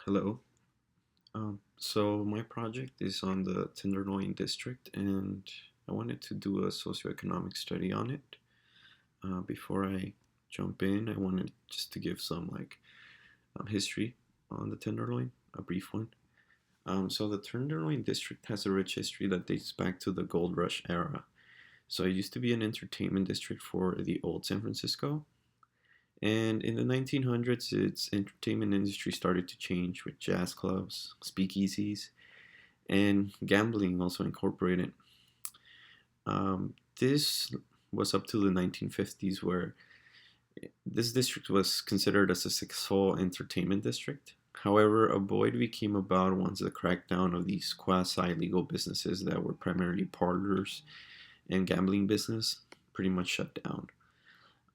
Hello. So my project is on the Tenderloin district, and I wanted to do a socioeconomic study on it. Before I jump in, I wanted just to give some history on the Tenderloin, a brief one. So the Tenderloin district has a rich history that dates back to the Gold Rush era. So it used to be an entertainment district for the old San Francisco, and in the 1900s, its entertainment industry started to change with jazz clubs, speakeasies, and gambling also incorporated. This was up to the 1950s, where this district was considered as a successful entertainment district. However, a void became about once the crackdown of these quasi legal businesses that were primarily parlors and gambling business pretty much shut down.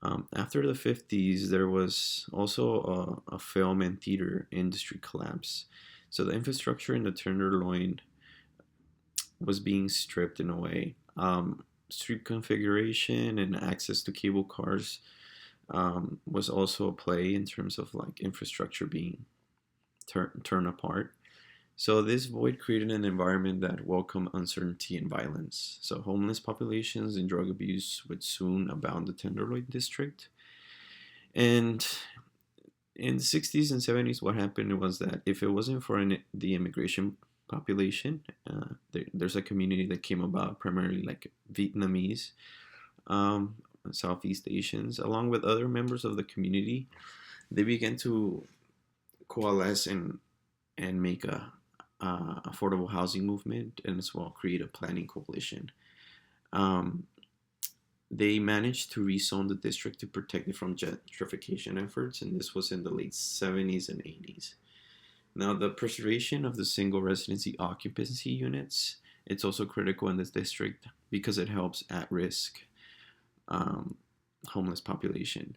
After the 50s, there was also a film and theater industry collapse. So the infrastructure in the Tenderloin was being stripped in a way. Street configuration and access to cable cars was also a play in terms of like infrastructure being torn apart. So this void created an environment that welcomed uncertainty and violence. So homeless populations and drug abuse would soon abound the Tenderloin district. And in the 60s and 70s, what happened was that if it wasn't for the immigration population, there's a community that came about primarily like Vietnamese, um, Southeast Asians, along with other members of the community. They began to coalesce and make a affordable housing movement and as well create a planning coalition. Um, they managed to rezone the district to protect it from gentrification efforts, and this was in the late 70s and 80s. Now, the preservation of the single residency occupancy units, it's also critical in this district because it helps at-risk um, homeless population.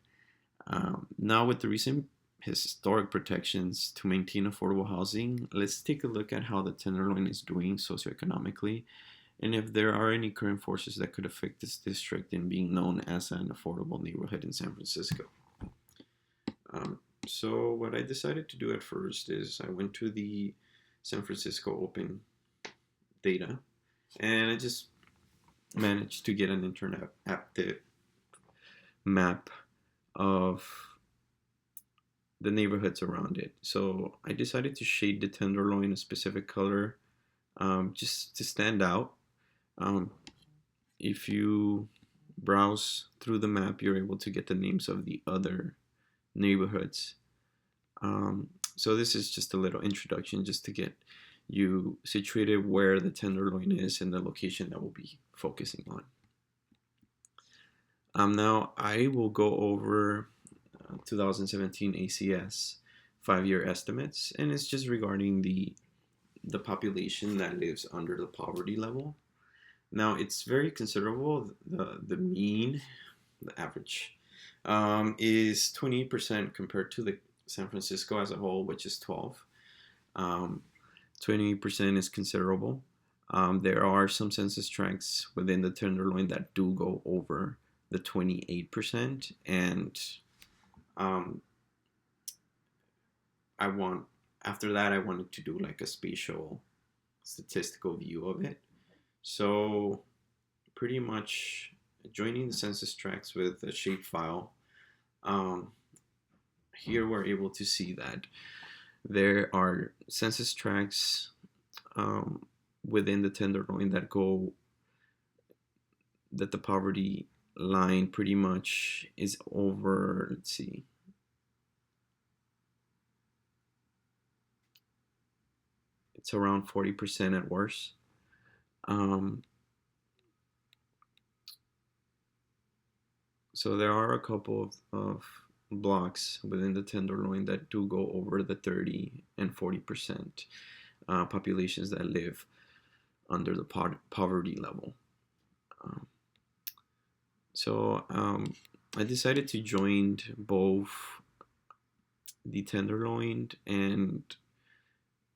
Now, with the recent historic protections to maintain affordable housing, let's take a look at how the Tenderloin is doing socioeconomically and if there are any current forces that could affect this district in being known as an affordable neighborhood in San Francisco. Um, so, what I decided to do at first is I went to the San Francisco Open data and I just managed to get an internet active map of the neighborhoods around it. So I decided to shade the Tenderloin a specific color just to stand out. Um, if you browse through the map, you're able to get the names of the other neighborhoods. So this is just a little introduction just to get you situated where the Tenderloin is and the location that we'll be focusing on. Now I will go over 2017 ACS 5-year estimates, and it's just regarding the population that lives under the poverty level. Now it's very considerable. The mean, the average, is 28% compared to the San Francisco as a whole, which is 12. 20% is considerable. There are some census tracts within the Tenderloin that do go over the 28%, and um, I want after that I wanted to do like a spatial statistical view of it. So pretty much joining the census tracts with a shapefile. Um, Here we're able to see that there are census tracts within the Tenderloin that the poverty line pretty much is over. Let's see. It's around 40% at worst. Um, so there are a couple of blocks within the Tenderloin that do go over the 30 and 40% populations that live under the poverty level. Um, so I decided to join both the Tenderloin and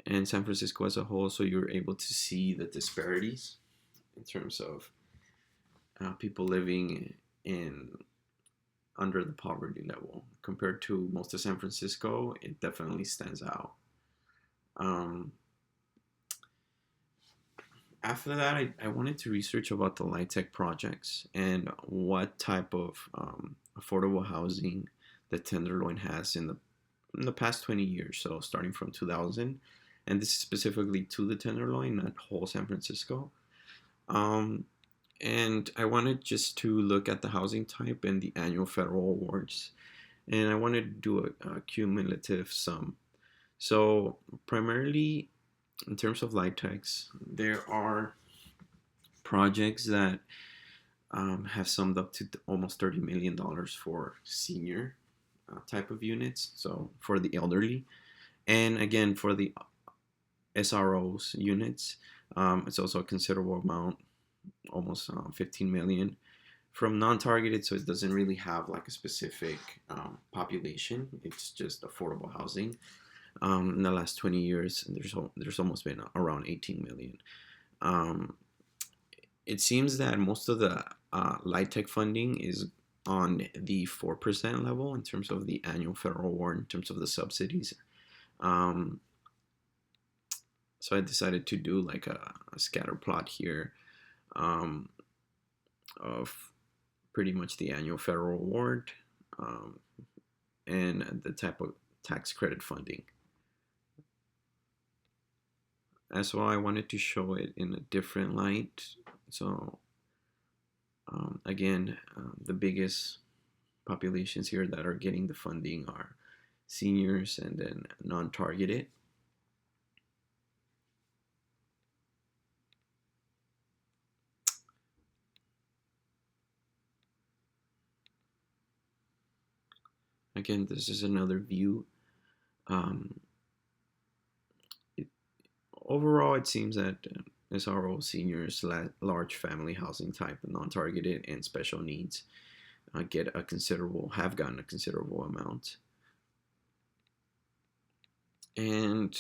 San Francisco as a whole, so you're able to see the disparities in terms of people living in under the poverty level compared to most of San Francisco. It definitely stands out. Um, After that, I wanted to research about the light tech projects and what type of affordable housing the Tenderloin has in the past 20 years. So starting from 2000, and this is specifically to the Tenderloin, not whole San Francisco. Um, and I wanted just to look at the housing type and the annual federal awards, and I wanted to do a cumulative sum. So primarily in terms of light techs, there are projects that have summed up to almost $30 million for senior type of units, so for the elderly. And again, for the SROs units, it's also a considerable amount, almost 15 million from non-targeted, so it doesn't really have like a specific population. It's just affordable housing. In the last 20 years, there's almost been around 18 million. Um, it seems that most of the light tech funding is on the 4% level in terms of the annual federal award, in terms of the subsidies. Um, so I decided to do like a scatter plot here um, of pretty much the annual federal award um, and the type of tax credit funding. As well, I wanted to show it in a different light. So again, the biggest populations here that are getting the funding are seniors and then non-targeted. Again, this is another view. Um, it, Overall, it seems that SRO seniors, large family housing type, non-targeted, and special needs have gotten a considerable amount. And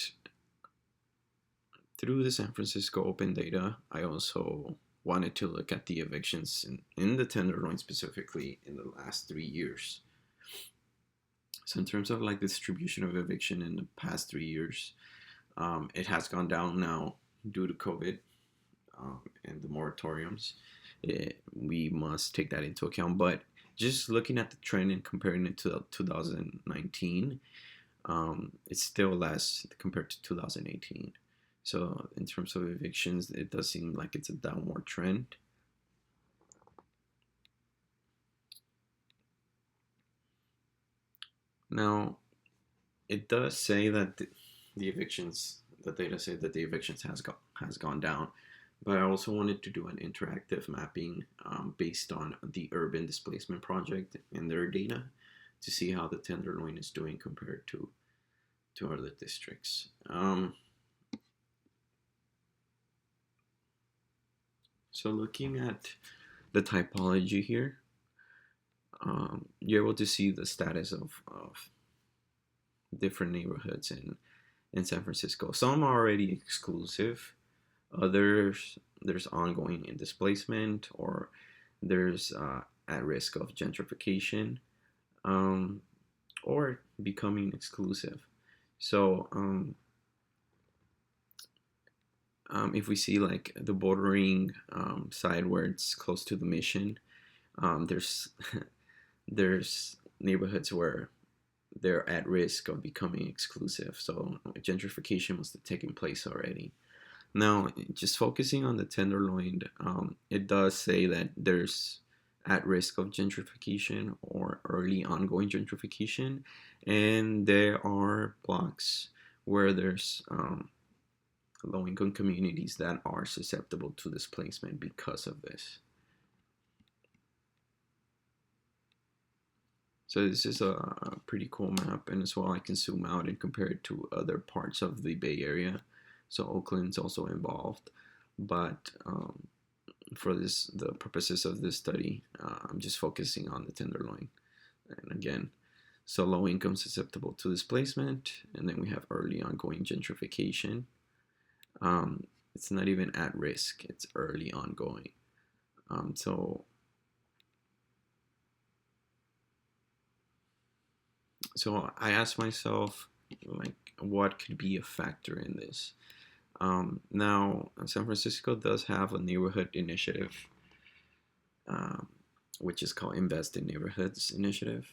through the San Francisco open data, I also wanted to look at the evictions in the Tenderloin specifically in the last 3 years. So in terms of like the distribution of eviction in the past 3 years, it has gone down now due to COVID and the moratoriums. We must take that into account. But just looking at the trend and comparing it to 2019, it's still less compared to 2018. So in terms of evictions, it does seem like it's a downward trend. Now, it does say that the data say that the evictions has gone down, but I also wanted to do an interactive mapping based on the urban displacement project and their data to see how the Tenderloin is doing compared to other districts. So looking at the typology here, you're able to see the status of different neighborhoods in San Francisco. Some are already exclusive, others there's ongoing in displacement, or there's at risk of gentrification, um, or becoming exclusive. So if we see like the bordering side where it's close to the mission, there's there's neighborhoods where they're at risk of becoming exclusive. So gentrification must have taken place already. Now, just focusing on the Tenderloin, it does say that there's at risk of gentrification or early ongoing gentrification, and there are blocks where there's low-income communities that are susceptible to displacement because of this. So this is a pretty cool map, and as well I can zoom out and compare it to other parts of the Bay Area. So Oakland's also involved, but for the purposes of this study, I'm just focusing on the Tenderloin. And again, so low income susceptible to displacement, and then we have early ongoing gentrification. It's not even at risk; it's early ongoing. So I asked myself, like what could be a factor in this. Now, San Francisco does have a neighborhood initiative, um, which is called Invest in Neighborhoods Initiative.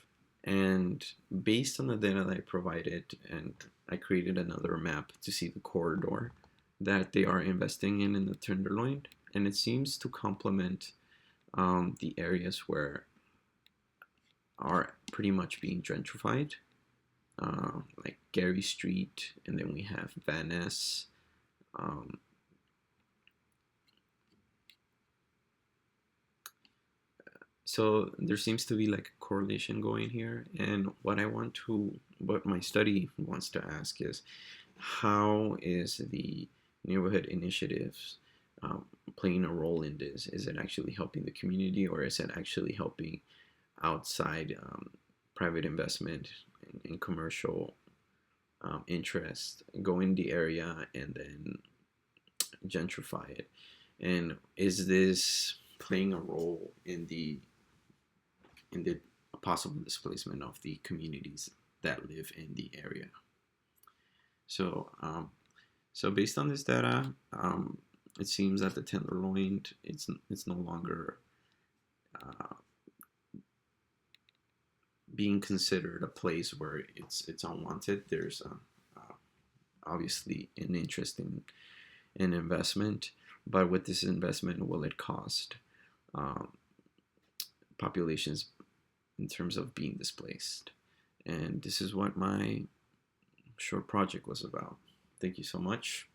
And based on the data that I provided, and I created another map to see the corridor that they are investing in the Tenderloin, and it seems to complement the areas where are pretty much being gentrified, like Gary Street, and then we have Van Ness. Um, so there seems to be like a correlation going here, and what my study wants to ask is, how is the neighborhood initiatives playing a role in this? Is it actually helping the community, or is it actually helping outside private investment and commercial interest go in the area and then gentrify it? And is this playing a role in the possible displacement of the communities that live in the area? So, so based on this data, it seems that the Tenderloin it's no longer uh, being considered a place where it's unwanted. There's obviously an interest in investment, but with this investment, will it cost um, populations in terms of being displaced? And this is what my short project was about. Thank you so much.